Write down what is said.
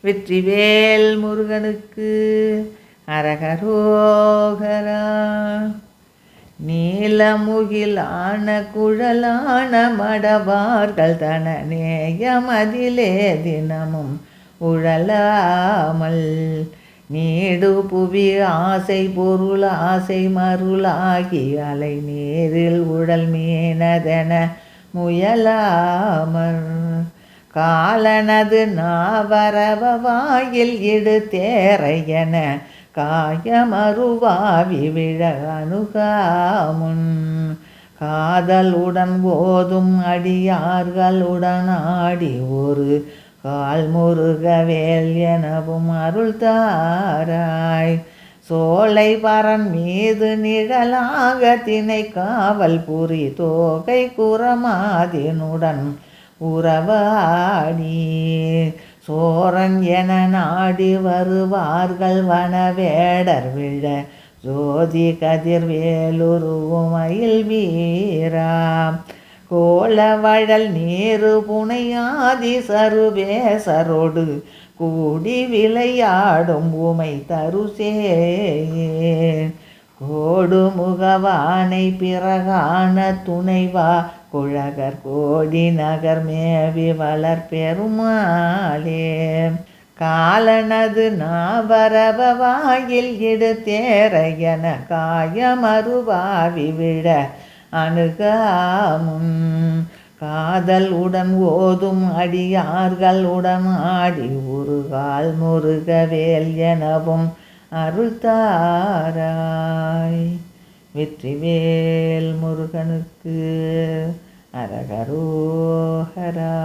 வெற்றிவேல் முருகனுக்கு அரகரோகரா. நீலமுகிலான குழலான மடவார்கள் தன நேயமதிலே தினமும் உழலாமல் நீடு புவி ஆசை பொருள் ஆசை மருளாகி அலை நீரில் உடல் மீனதென முயலாமற் காலனது நாவரவ வாயில் இடு தேரையென காயமருவாவி விழ அணுகாமுன் காதலுடன் ஓதும் அடியார்களுடன் ஆடி ஒரு கால் முருகவேல் எனவும் அருள் தாராய். சோலை பரன் மீது நிழலாக திணை காவல் புரி தோகை குரமாதினுடன் உறவாடி சோரன் என நாடி வருவார்கள் வனவேடர் விழ ஜோதி கதிர்வேலுருவும் மயில் வீரா. கோலவழல் நீரு புனையாதி சருவேசரோடு கூடி விளையாடும் உமை தருசே கோடு முகவானை பிறகான துணைவா குழகர் கோடி நகர் மேவி வளர் பெருமாளே. காலனது நாவரவ வாயில் இடு தேரையன காயமருவாவி விழ அணுகாமுன் காதல் உடன் ஓதும் அடியார்கள் உடன் ஆடி உருகால் முருகவேல் எனவும் அருள் தாராய். வெற்றிவேல் முருகனுக்கு அரகரோகரா.